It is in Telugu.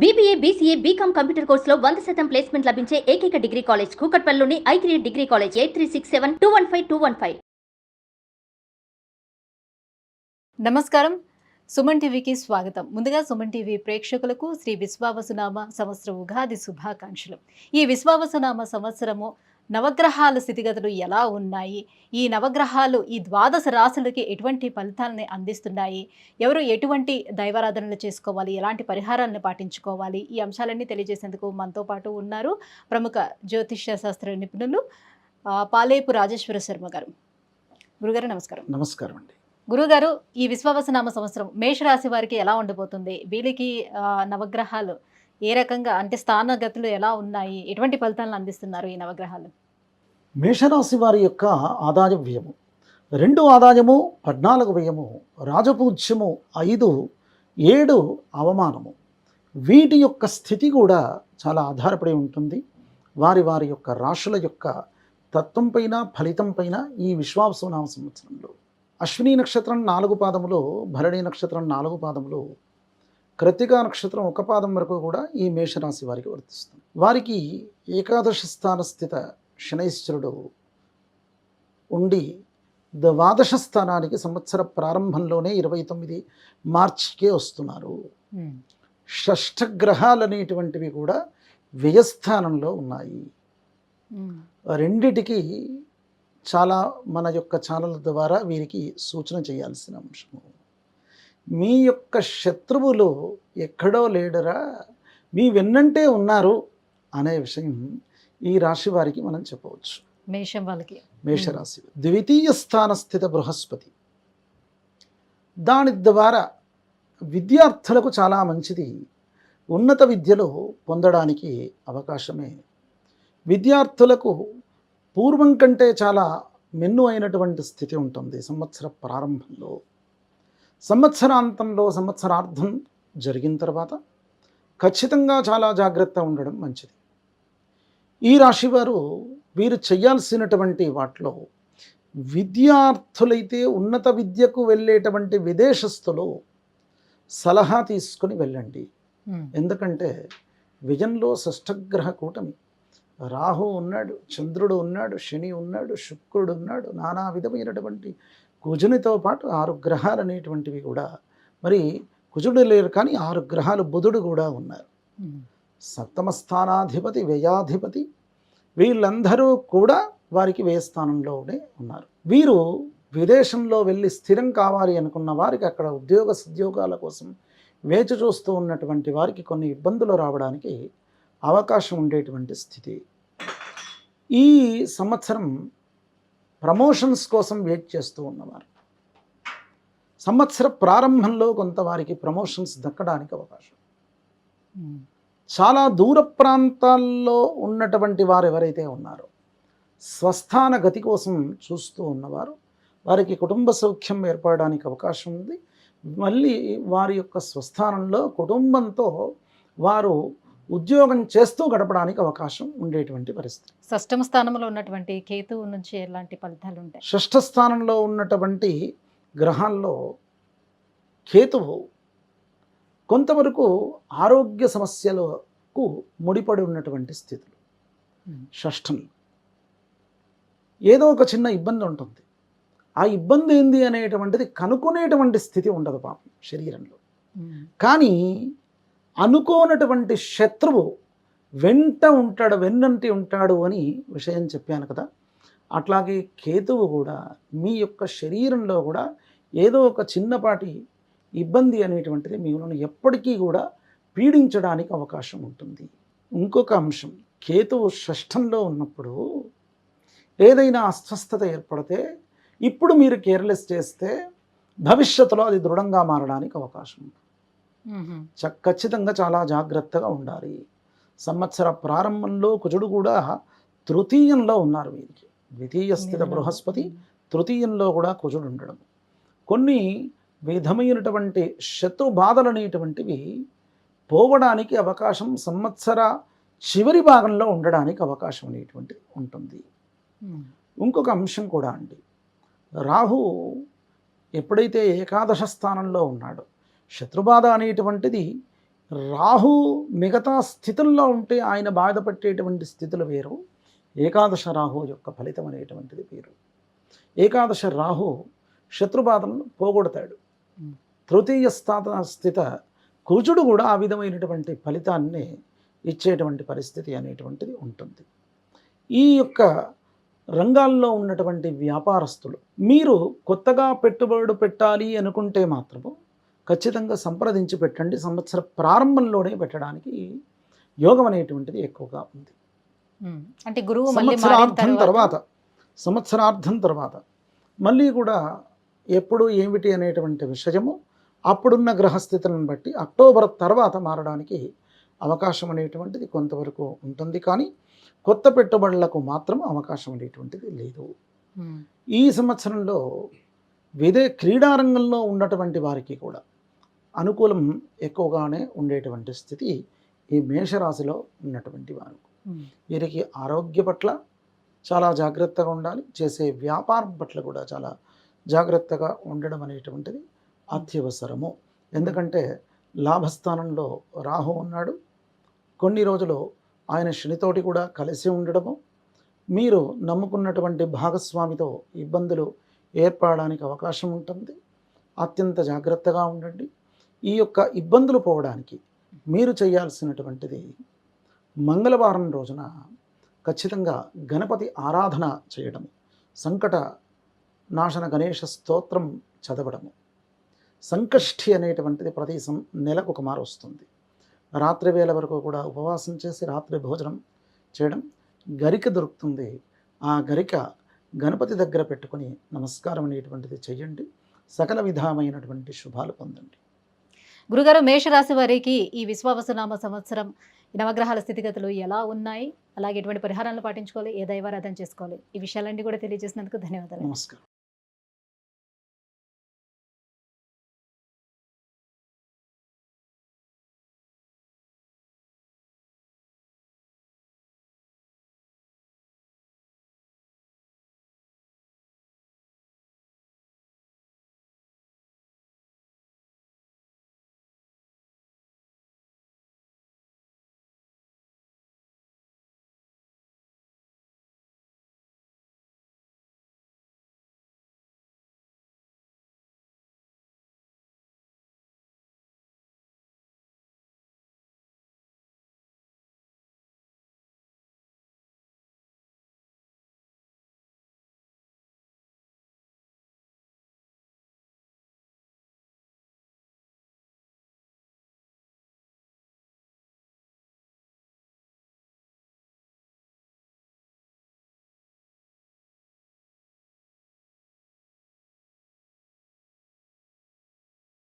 BBA, BCA, BCom కంప్యూటర్ కోర్సులో 100% ప్లేస్మెంట్ లభించే ఏకైక డిగ్రీ కాలేజ్ కూకట్పల్లిలోని i3 డిగ్రీ కాలేజ్ 8367215215. నమస్కారం. సుమన్ టీవీకి స్వాగతం. ముందుగా సుమన్ టీవీ ప్రేక్షకులకు శ్రీ విశ్వావసునామ సంవత్సర ఉగాది శుభాకాంక్షలు. ఈ విశ్వావసునామ సంవత్సరము నవగ్రహాల స్థితిగతులు ఎలా ఉన్నాయి, ఈ నవగ్రహాలు ఈ 12 రాశులకి ఎటువంటి ఫలితాలని అందిస్తున్నాయి, ఎవరు ఎటువంటి దైవారాధనలు చేసుకోవాలి, ఎలాంటి పరిహారాలను పాటించుకోవాలి, ఈ అంశాలన్నీ తెలియజేసేందుకు మనతో పాటు ఉన్నారు ప్రముఖ జ్యోతిష్య శాస్త్ర నిపుణులు పాలేపు రాజేశ్వర శర్మ గారు. గురుగారు నమస్కారం. నమస్కారం అండి. గురుగారు, ఈ విశ్వావసునామ సంవత్సరం మేషరాశి వారికి ఎలా ఉండబోతుంది? వీళ్ళకి నవగ్రహాలు ఏ రకంగా, అంటే స్థానగతులు ఎలా ఉన్నాయి, ఎటువంటి ఫలితాలను అందిస్తున్నారు ఈ నవగ్రహాలు? మేషరాశి వారి యొక్క ఆదాయ వ్యయము 2 ఆదాయము, 14 వ్యయము, రాజపూజ్యము 5, 7 అవమానము. వీటి యొక్క స్థితి కూడా చాలా ఆధారపడి ఉంటుంది. వారి వారి యొక్క రాశుల యొక్క తత్వం పైన, ఫలితం పైన ఈ విశ్వావసునామ సంవత్సరంలో అశ్విని నక్షత్రం 4 పాదములు, భరణి నక్షత్రం 4 పాదములు, కృత్తికా నక్షత్రం 1 పాదం వరకు కూడా ఈ మేషరాశి వారికి వర్తిస్తుంది. వారికి ఏకాదశ స్థాన స్థిత శనైశ్వరుడు ఉండి ద్వాదశ స్థానానికి సంవత్సర ప్రారంభంలోనే 29 మార్చికే వస్తున్నారు. షష్ఠ గ్రహాలు అనేటువంటివి కూడా వ్యయస్థానంలో ఉన్నాయి. రెండిటికి చాలా మన యొక్క ఛానల్ ద్వారా వీరికి సూచన చేయాల్సిన అంశము. మీ యొక్క శత్రువులు ఎక్కడో లేడరా, మీ వెన్నంటే ఉన్నారు అనే విషయం ఈ రాశి వారికి మనం చెప్పవచ్చు. మేషం వాళ్ళకి, మేషరాశి ద్వితీయ స్థాన స్థిత బృహస్పతి, దాని ద్వారా విద్యార్థులకు చాలా మంచిది. ఉన్నత విద్యలో పొందడానికి అవకాశమే. విద్యార్థులకు పూర్వం కంటే చాలా మెన్ను అయినటువంటి స్థితి ఉంటుంది సంవత్సర ప్రారంభంలో. సంవత్సరాంతంలో సంవత్సరార్థం జరిగిన తర్వాత ఖచ్చితంగా చాలా జాగ్రత్త ఉండడం మంచిది. ఈ రాశివారు వీరు చేయాల్సినటువంటి వాటిలో, విద్యార్థులైతే ఉన్నత విద్యకు వెళ్ళేటువంటి విదేశస్తులు సలహా తీసుకుని వెళ్ళండి. ఎందుకంటే విజయంలో షష్ఠగ్రహ కూటమి, రాహు ఉన్నాడు, చంద్రుడు ఉన్నాడు, శని ఉన్నాడు, శుక్రుడు ఉన్నాడు, నానా విధమైనటువంటి కుజునితో పాటు 6 గ్రహాలు అనేటువంటివి కూడా, మరి కుజుడు లేరు కానీ 6 గ్రహాలు, బుధుడు కూడా ఉన్నారు. సప్తమ స్థానాధిపతి, వ్యయాధిపతి, వీళ్ళందరూ కూడా వారికి వ్యయ స్థానంలోనే ఉన్నారు. వీరు విదేశంలో వెళ్ళి స్థిరం కావాలి అనుకున్న వారికి, అక్కడ ఉద్యోగ సద్యోగాల కోసం వేచి చూస్తూ ఉన్నటువంటి వారికి కొన్ని ఇబ్బందులు రావడానికి అవకాశం ఉండేటువంటి స్థితి. ఈ సంవత్సరం ప్రమోషన్స్ కోసం వెయిట్ చేస్తూ ఉన్నవారు, సంవత్సర ప్రారంభంలో కొంత వారికి ప్రమోషన్స్ దక్కడానికి అవకాశం. చాలా దూర ప్రాంతాల్లో ఉన్నటువంటి వారు ఎవరైతే ఉన్నారో, స్వస్థాన గతి కోసం చూస్తూ ఉన్నవారు, వారికి కుటుంబ సౌఖ్యం ఏర్పడడానికి అవకాశం ఉంది. మళ్ళీ వారి యొక్క స్వస్థానంలో కుటుంబంతో వారు ఉద్యోగం చేస్తూ గడపడానికి అవకాశం ఉండేటువంటి పరిస్థితి. షష్టమ స్థానంలో ఉన్నటువంటి కేతువు నుంచి ఎలాంటి ఫలితాలు ఉంటాయి? షష్ఠ స్థానంలో ఉన్నటువంటి గ్రహాల్లో కేతువు కొంతవరకు ఆరోగ్య సమస్యలకు ముడిపడి ఉన్నటువంటి స్థితులు. షష్ఠంలో ఏదో ఒక చిన్న ఇబ్బంది ఉంటుంది. ఆ ఇబ్బంది ఏంది అనేటువంటిది కనుక్కునేటువంటి స్థితి ఉండదు పాపం శరీరంలో. కానీ అనుకోనటువంటి శత్రువు వెంట ఉంటాడు, వెన్నంటి ఉంటాడు అని విషయం చెప్పాను కదా. అట్లాగే కేతువు కూడా మీ యొక్క శరీరంలో కూడా ఏదో ఒక చిన్నపాటి ఇబ్బంది అనేటువంటిది మిమ్మల్ని ఎప్పటికీ కూడా పీడించడానికి అవకాశం ఉంటుంది. ఇంకొక అంశం, కేతువు షష్ఠంలో ఉన్నప్పుడు ఏదైనా అస్వస్థత ఏర్పడితే, ఇప్పుడు మీరు కేర్లెస్ చేస్తే భవిష్యత్తులో అది దృఢంగా మారడానికి అవకాశం ఉంది. ఖచ్చితంగా చాలా జాగ్రత్తగా ఉండాలి. సంవత్సర ప్రారంభంలో కుజుడు కూడా తృతీయంలో ఉన్నారు. వీరికి ద్వితీయ స్థిత బృహస్పతి, తృతీయంలో కూడా కుజుడు ఉండడం కొన్ని విధమైనటువంటి శత్రు బాధలు అనేటువంటివి పోవడానికి అవకాశం, సంవత్సర చివరి భాగంలో ఉండడానికి అవకాశం అనేటువంటిది ఉంటుంది. ఇంకొక అంశం కూడా అండి, రాహు ఎప్పుడైతే ఏకాదశ స్థానంలో ఉన్నాడో, శత్రుబాధ అనేటువంటిది రాహు మిగతా స్థితుల్లో ఉంటే ఆయన బాధపట్టేటువంటి స్థితులు వేరు, ఏకాదశ రాహు యొక్క ఫలితం అనేటువంటిది వేరు. ఏకాదశ రాహు శత్రుబాధలను పోగొడతాడు. ఉమ్. తృతీయ స్థిత కుజుడు కూడా ఆ విధమైనటువంటి ఫలితాన్ని ఇచ్చేటువంటి పరిస్థితి అనేటువంటిది ఉంటుంది. ఈ యొక్క రంగాల్లో ఉన్నటువంటి వ్యాపారస్తులు మీరు కొత్తగా పెట్టుబడులు పెట్టాలి అనుకుంటే మాత్రము ఖచ్చితంగా సంప్రదించి పెట్టండి. సంవత్సర ప్రారంభంలోనే పెట్టడానికి యోగం అనేటువంటిది ఎక్కువగా ఉంది. అంటే గురువు మళ్ళీ మారిన సంవత్సరార్థం తర్వాత మళ్ళీ కూడా ఎప్పుడు ఏమిటి అనేటువంటి విషయము అప్పుడున్న గ్రహస్థితులను బట్టి అక్టోబర్ తర్వాత మారడానికి అవకాశం అనేటువంటిది కొంతవరకు ఉంటుంది. కానీ కొత్త పెట్టుబడులకు మాత్రం అవకాశం అనేటువంటిది లేదు. ఈ సంవత్సరంలో క్రీడారంగంలో ఉన్నటువంటి వారికి కూడా అనుకూలం ఎక్కువగానే ఉండేటువంటి స్థితి ఈ మేషరాశిలో ఉన్నటువంటి వారు. వీరికి ఆరోగ్య పట్ల చాలా జాగ్రత్తగా ఉండాలి, చేసే వ్యాపారం పట్ల కూడా చాలా జాగ్రత్తగా ఉండడం అనేటువంటిది అత్యవసరము. ఎందుకంటే లాభస్థానంలో రాహు ఉన్నాడు. కొన్ని రోజులు ఆయన శనితోటి కూడా కలిసి ఉండడము, మీరు నమ్ముకున్నటువంటి భాగస్వామితో ఇబ్బందులు ఏర్పడడానికి అవకాశం ఉంటుంది. అత్యంత జాగ్రత్తగా ఉండండి. ఈ యొక్క ఇబ్బందులు పోవడానికి మీరు చేయాల్సినటువంటిది మంగళవారం రోజున ఖచ్చితంగా గణపతి ఆరాధన చేయడము, సంకట నాశన గణేష స్తోత్రం చదవడము, సంకష్ఠి అనేటువంటిది ప్రతి నెలకు ఒక మారు వస్తుంది. రాత్రి వేళ వరకు కూడా ఉపవాసం చేసి రాత్రి భోజనం చేయడం, గరిక దొరుకుతుంది, ఆ గరిక గణపతి దగ్గర పెట్టుకొని నమస్కారం అనేటువంటిది చేయండి. సకల విధమైనటువంటి శుభాలు పొందండి. గురుగారు, మేషరాశి వారికి ఈ విశ్వావసునామ సంవత్సరం నవగ్రహాల స్థితిగతులు ఎలా ఉన్నాయి, అలాగే ఎటువంటి పరిహారాలను పాటించుకోవాలి, ఏ దైవారాధన చేసుకోవాలి, ఈ విషయాలన్నీ కూడా తెలియజేసినందుకు ధన్యవాదాలు. నమస్కారం.